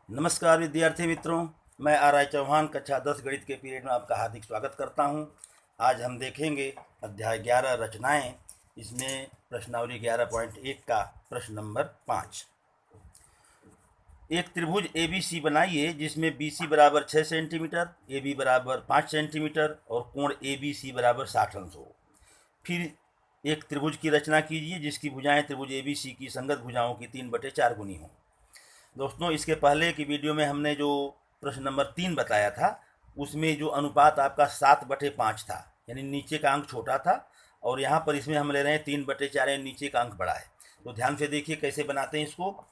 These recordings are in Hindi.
नमस्कार विद्यार्थी मित्रों, मैं आर.आई. चौहान कक्षा 10 गणित के पीरियड में आपका हार्दिक स्वागत करता हूं। आज हम देखेंगे अध्याय 11 रचनाएं। इसमें प्रश्नावली 11.1 का प्रश्न नंबर 5। एक त्रिभुज ABC बनाइए जिसमें BC बराबर 6 सेंटीमीटर, AB बराबर 5 सेंटीमीटर और कोण ABC बराबर 60 अंश हो। फिर एक त्रिभुज की रचना कीजिए जिसकी भुजाएं त्रिभुज ABC की संगत भुजाओं की 3/4 गुनी हों। दोस्तों, इसके पहले की वीडियो में हमने जो प्रश्न नंबर 3 बताया था उसमें जो अनुपात आपका 7/5 था, यानी नीचे का अंक छोटा था, और यहाँ पर इसमें हम ले रहे हैं 3/4, यानी नीचे का अंक बड़ा है। तो ध्यान से देखिए कैसे बनाते हैं इसको।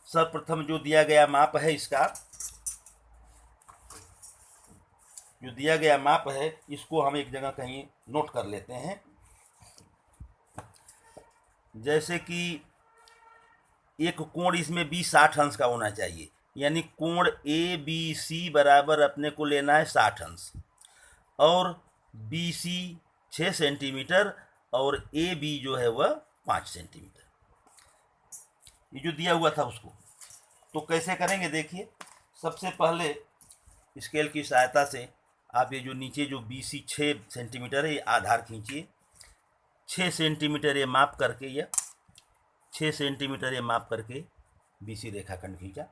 सर्वप्रथम जो दिया गया माप है, इसका जो दिया गया माप है इसको हम एक जगह कहीं नोट कर लेते हैं। जैसे कि एक कोण इसमें B 60 अंश का होना चाहिए, यानी कोण ABC बराबर अपने को लेना है 60 अंश, और BC 6 सेंटीमीटर और AB जो है वह 5 सेंटीमीटर। ये जो दिया हुआ था उसको तो कैसे करेंगे देखिए। सबसे पहले स्केल की सहायता से आप ये जो नीचे जो BC 6 सेंटीमीटर है ये आधार खींचिए। 6 सेंटीमीटर ये माप करके, यह 6 सेंटीमीटर ये माप करके BC रेखाखंड खींचा।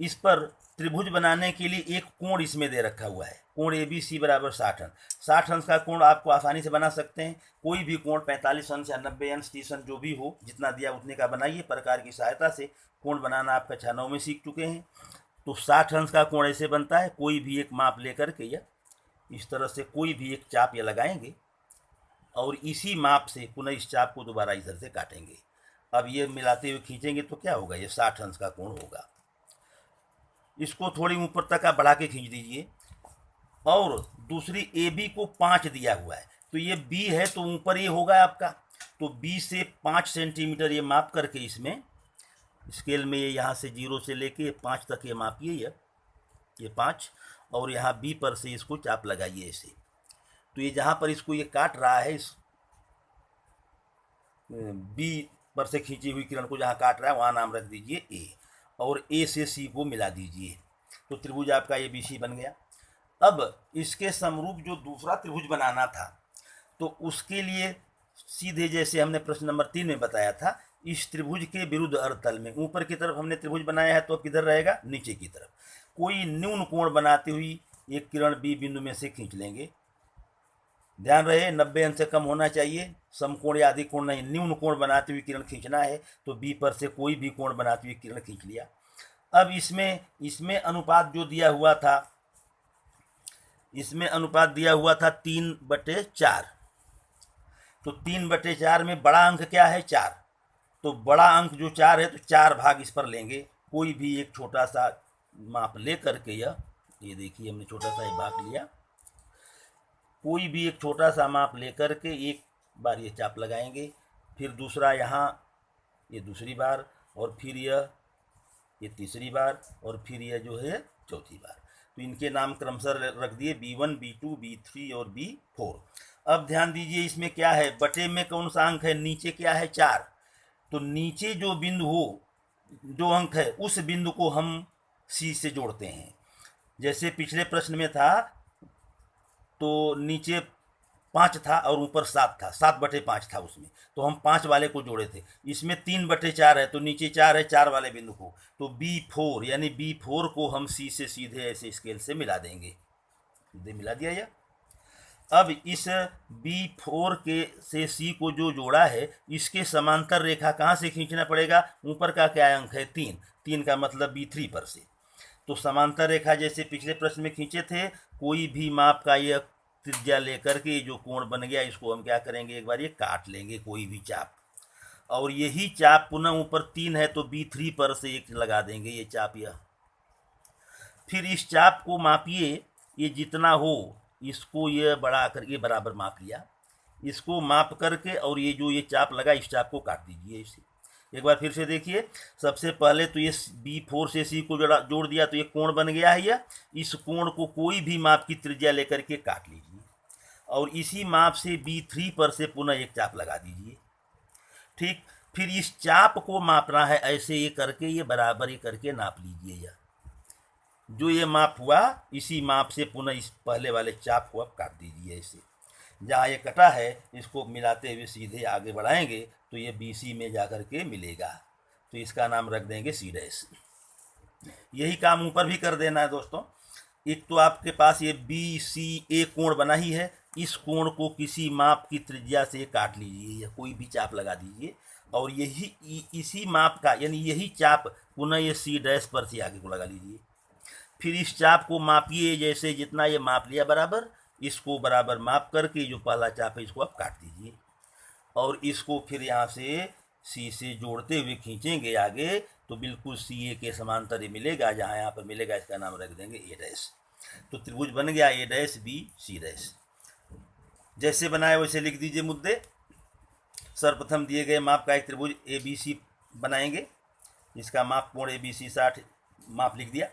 इस पर त्रिभुज बनाने के लिए एक कोण इसमें दे रखा हुआ है, कोण ABC बराबर 60 अंश। 60 अंश का कोण आपको आसानी से बना सकते हैं। कोई भी कोण 45 अंश या 90 अंश, 30 अंश जो भी हो, जितना दिया उतने का बनाइए। प्रकार की सहायता से कोण बनाना आप कक्षा 9 में सीख चुके हैं। तो 60 अंश का कोण ऐसे बनता है। कोई भी एक माप लेकर के या इस तरह से कोई भी एक चाप या लगाएंगे और इसी माप से पुनः इस चाप को दोबारा इधर से काटेंगे। अब ये मिलाते हुए खींचेंगे तो क्या होगा, ये 60 अंश का कोण होगा। इसको थोड़ी ऊपर तक आप बढ़ा के खींच दीजिए। और दूसरी AB को 5 दिया हुआ है, तो ये B है तो ऊपर ये होगा आपका। तो B से 5 सेंटीमीटर ये माप करके इसमें स्केल में ये यहाँ से 0 से लेके 5 तक ये मापिए, ये 5, और यहाँ B पर से इसको चाप लगाइए ऐसे। तो ये जहाँ पर इसको ये काट रहा है, इस B पर से खींची हुई किरण को जहाँ काट रहा है वहाँ नाम रख दीजिए A, और A से C को मिला दीजिए। तो त्रिभुज आपका ABC बन गया। अब इसके समरूप जो दूसरा त्रिभुज बनाना था तो उसके लिए सीधे जैसे हमने प्रश्न नंबर 3 में बताया था, इस त्रिभुज के विरुद्ध अर्थतल में ऊपर की तरफ हमने त्रिभुज बनाया है, तो अब किधर रहेगा, नीचे की तरफ। कोई न्यून कोण बनाती हुई एक किरण B बिंदु में से खींच लेंगे। ध्यान रहे 90 अंश से कम होना चाहिए, समकोण या अधिक कोण नहीं, न्यून कोण बनाती हुई किरण खींचना है। तो B पर से कोई भी कोण बनाती हुई किरण खींच लिया। अब इसमें अनुपात जो दिया हुआ था, इसमें अनुपात दिया हुआ था 3/4। तो 3/4 में बड़ा अंक क्या है, 4। तो बड़ा अंक जो 4 है तो 4 भाग इस पर लेंगे। कोई भी एक छोटा सा माप ले करके, ये देखिए हमने छोटा सा ये भाग लिया। कोई भी एक छोटा सा माप लेकर के एक बार ये चाप लगाएंगे, फिर दूसरा यहाँ ये दूसरी बार, और फिर ये तीसरी बार, और फिर यह जो है चौथी बार। तो इनके नाम क्रमशः रख दिए B1, B2, B3 और B4। अब ध्यान दीजिए इसमें क्या है, बटे में कौन सा अंक है, नीचे क्या है, 4। तो नीचे जो बिंदु हो, जो अंक है, उस बिंदु को हम C से जोड़ते हैं। जैसे पिछले प्रश्न में था तो नीचे 5 था और ऊपर 7 था, 7/5 था उसमें, तो हम 5 वाले को जोड़े थे। इसमें 3/4 है तो नीचे 4 है, 4 वाले बिंदु को। तो B4, यानी B4 को हम C से सीधे ऐसे स्केल से मिला देंगे। मिला दिया या। अब इस B4 के से C को जो जोड़ा है, इसके समांतर रेखा कहाँ से खींचना पड़ेगा, ऊपर का क्या अंक है, 3 का मतलब B3 पर से। तो समांतर रेखा जैसे पिछले प्रश्न में खींचे थे, कोई भी माप का यह त्रिज्या लेकर के जो कोण बन गया, इसको हम क्या करेंगे, एक बार ये काट लेंगे कोई भी चाप, और यही चाप पुनः ऊपर 3 है तो B3 पर से एक लगा देंगे ये चाप यह। फिर इस चाप को मापिए, ये जितना हो इसको ये बढ़ा करके बराबर माप लिया। इसको माप करके और ये जो ये चाप लगा, इस चाप को काट दीजिए इसे। एक बार फिर से देखिए। सबसे पहले तो ये B4 से C को जोड़ दिया तो ये कोण बन गया है यह। इस कोण को कोई भी माप की त्रिज्या लेकर के काट लीजिए, और इसी माप से B3 पर से पुनः एक चाप लगा दीजिए। ठीक, फिर इस चाप को मापना है ऐसे ये करके, ये बराबर ये करके नाप लीजिए। जो ये माप हुआ इसी माप से पुनः इस पहले वाले चाप को अब काट दीजिए। ऐसे जहाँ ये कटा है इसको मिलाते हुए सीधे आगे बढ़ाएंगे तो ये BC में जाकर के मिलेगा, तो इसका नाम रख देंगे C'। यही काम ऊपर भी कर देना है दोस्तों। एक तो आपके पास ये BCA कोण बना ही है, इस कोण को किसी माप की त्रिज्या से काट लीजिए या कोई भी चाप लगा दीजिए और यही इसी माप का यानी यही चाप पुनः ये C' पर से आगे को लगा लीजिए। फिर इस चाप को मापिए, जैसे जितना ये माप लिया बराबर इसको बराबर माप करके जो पहला चाप है इसको आप काट दीजिए और इसको फिर यहाँ से C से जोड़ते हुए खींचेंगे आगे तो बिल्कुल CA के समांतर ही मिलेगा। जहाँ यहाँ पर मिलेगा इसका नाम रख देंगे A'। तो त्रिभुज बन गया A', B, C'। जैसे बनाए वैसे लिख दीजिए मुद्दे। सर्वप्रथम दिए गए माप का एक त्रिभुज ABC बनाएंगे, इसका माप कोण ABC 60 माप लिख दिया।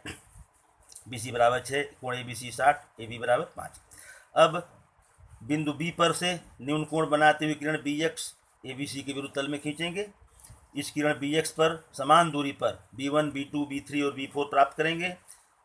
BC बराबर 6, कोण ABC 60, AB बराबर 5। अब बिंदु B पर से न्यून कोण बनाते हुए किरण BX ABC के विरुद्ध तल में खींचेंगे। इस किरण BX पर समान दूरी पर B1, B2, B3 और B4 प्राप्त करेंगे।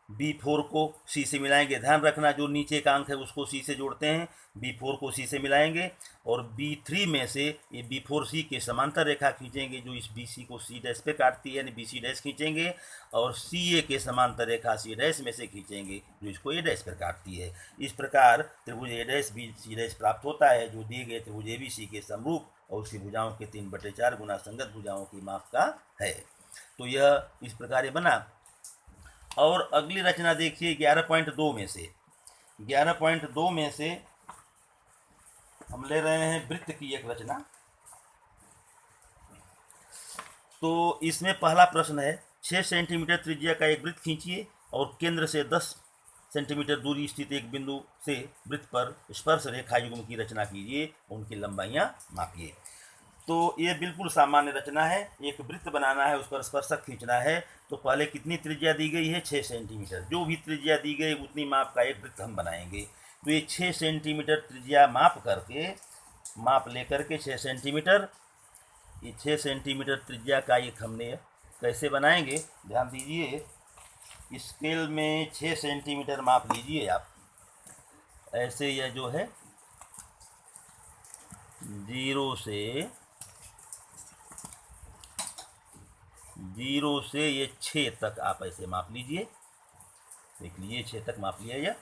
B4 को C से मिलाएंगे। ध्यान रखना जो नीचे का अंक है उसको C से जोड़ते हैं, B4 को C से मिलाएंगे और B3 में से ये B4C के समांतर रेखा खींचेंगे जो इस BC को C' पे काटती है, यानी BC' खींचेंगे और CA के समांतर रेखा C' में से खींचेंगे जो इसको A' पर काटती है। इस प्रकार त्रिभुज A' BC' प्राप्त होता है जो दिए गए त्रिभुज ABC के समरूप और उसकी भुजाओं के 3/4 गुना संगत भुजाओं की माप का है। तो यह इस प्रकार ये बना। और अगली रचना देखिए 11.2 में से। 11.2 में से हम ले रहे हैं वृत्त की एक रचना। तो इसमें पहला प्रश्न है 6 सेंटीमीटर त्रिज्या का एक वृत्त खींचिए और केंद्र से 10 सेंटीमीटर दूरी स्थित एक बिंदु से वृत्त पर स्पर्श रेखा युग्म की रचना कीजिए, उनकी लंबाइयाँ मापिए। तो ये बिल्कुल सामान्य रचना है। एक वृत्त बनाना है, उस पर स्पर्शक खींचना है। तो पहले कितनी त्रिज्या दी गई है 6 सेंटीमीटर। जो भी त्रिज्या दी गई उतनी माप का एक वृत्त हम बनाएंगे। तो ये 6 सेंटीमीटर त्रिज्या माप करके माप लेकर के 6 सेंटीमीटर, ये 6 सेंटीमीटर त्रिज्या का एक हमने कैसे बनाएंगे ध्यान दीजिए। स्केल में 6 सेंटीमीटर माप लीजिए आप। ऐसे यह जो है 0 से ये 6 तक आप ऐसे माप लीजिए। देख लीजिए 6 तक माप लिया।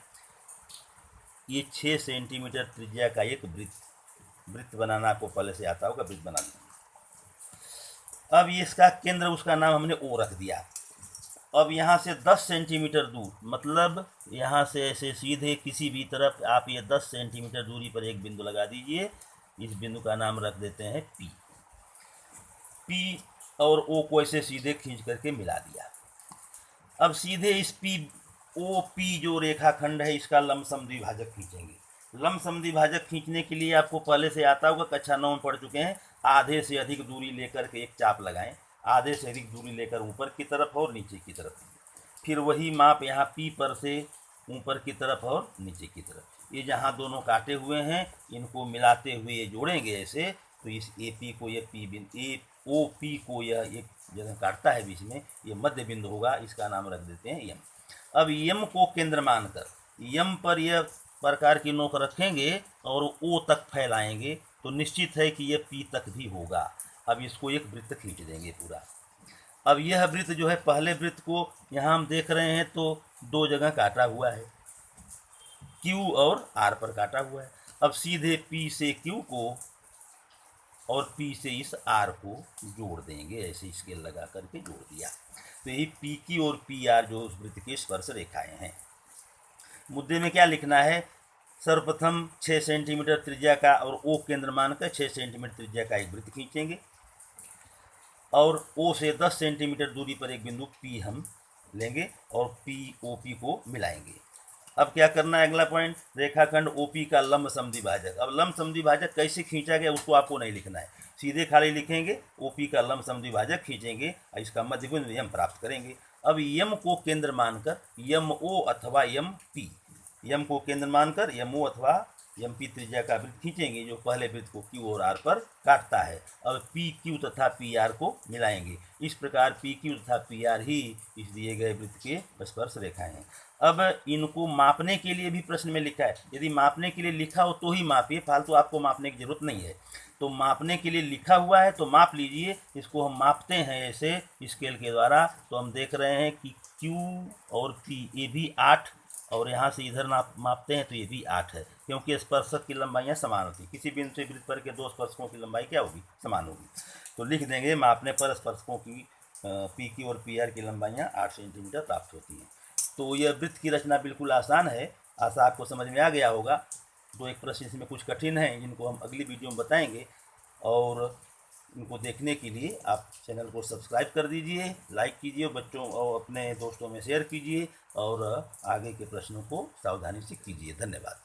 ये 6 सेंटीमीटर त्रिज्या का एक वृत्त बनाना आपको पहले से आता होगा, वृत्त बना लीजिए। अब ये इसका केंद्र, उसका नाम हमने O रख दिया। अब यहाँ से 10 सेंटीमीटर दूर, मतलब यहाँ से ऐसे सीधे किसी भी तरफ आप ये 10 सेंटीमीटर दूरी पर एक बिंदु लगा दीजिए। इस बिंदु का नाम रख देते हैं P और O को ऐसे सीधे खींच करके मिला दिया। अब सीधे इस POP जो रेखाखंड है इसका लंबसम द्विभाजक खींचेंगे। लंबसम द्विभाजक खींचने के लिए आपको पहले से आता होगा, कक्षा 9 में पढ़ चुके हैं। आधे से अधिक दूरी लेकर के एक चाप लगाएं, आधे से अधिक दूरी लेकर ऊपर की तरफ और नीचे की तरफ। फिर वही माप यहाँ P पर से ऊपर की तरफ और नीचे की तरफ। ये जहाँ दोनों काटे हुए हैं इनको मिलाते हुए ये जोड़ेंगे ऐसे। तो इस AP को ये OP को यह एक जगह काटता है बीच में, ये मध्य बिंदु होगा, इसका नाम रख देते हैं M। अब M को केंद्र मानकर M पर यह प्रकार की नोक रखेंगे और O तक फैलाएंगे तो निश्चित है कि यह P तक भी होगा। अब इसको एक वृत्त खींच देंगे पूरा। अब यह वृत्त जो है पहले वृत्त को यहाँ हम देख रहे हैं तो 2 जगह काटा हुआ है, Q और R पर काटा हुआ है। अब सीधे P से Q को और P से इस R को जोड़ देंगे, ऐसे स्केल लगा करके जोड़ दिया। तो यही PQ और PR जो उस वृत्त की स्पर्श रेखाएं हैं। मुद्दे में क्या लिखना है, सर्वप्रथम 6 सेंटीमीटर त्रिज्या का और O केंद्र मानकर 6 सेंटीमीटर त्रिज्या का एक वृत्त खींचेंगे और O से 10 सेंटीमीटर दूरी पर एक बिंदु P हम लेंगे और POP को मिलाएंगे। अब क्या करना है अगला पॉइंट, रेखाखंड OP का लंब समद्विभाजक। अब लंब समद्विभाजक कैसे खींचा गया उसको आपको नहीं लिखना है, सीधे खाली लिखेंगे OP का लंब समद्विभाजक खींचेंगे और इसका मध्य बिंदु M प्राप्त करेंगे। अब M को केंद्र मानकर MO अथवा MP, M को केंद्र मानकर MO अथवा एमपी त्रिज्या का वृत्त खींचेंगे जो पहले वृत्त को क्यू और आर पर काटता है। अब पी क्यू तथा पी आर को मिलाएंगे। इस प्रकार पी क्यू तथा पी आर ही इस दिए गए वृत्त के स्पर्श रेखाएं हैं। अब इनको मापने के लिए भी प्रश्न में लिखा है, यदि मापने के लिए लिखा हो तो ही मापिए, फालतू आपको मापने की जरूरत नहीं है। तो मापने के लिए लिखा हुआ है तो माप लीजिए। इसको हम मापते हैं ऐसे स्केल के द्वारा। तो हम देख रहे हैं कि Q और P ये भी 8 और यहाँ से इधर मापते हैं तो ये भी 8 है, क्योंकि स्पर्शक की लंबाइयाँ समान होती हैं। किसी बिंदु से वृत्त पर के दो स्पर्शकों की लंबाई क्या होगी? समान होगी। तो लिख देंगे मापने पर स्पर्शकों की पी क्यू और पी आर की लंबाइयाँ 8 सेंटीमीटर प्राप्त होती हैं। तो यह वृत्त की रचना बिल्कुल आसान है, आशा आपको समझ में आ गया होगा। तो एक प्रश्न इसमें कुछ कठिन है जिनको हम अगली वीडियो में बताएंगे, और इनको देखने के लिए आप चैनल को सब्सक्राइब कर दीजिए, लाइक कीजिए, बच्चों और अपने दोस्तों में शेयर कीजिए और आगे के प्रश्नों को सावधानी से कीजिए। धन्यवाद।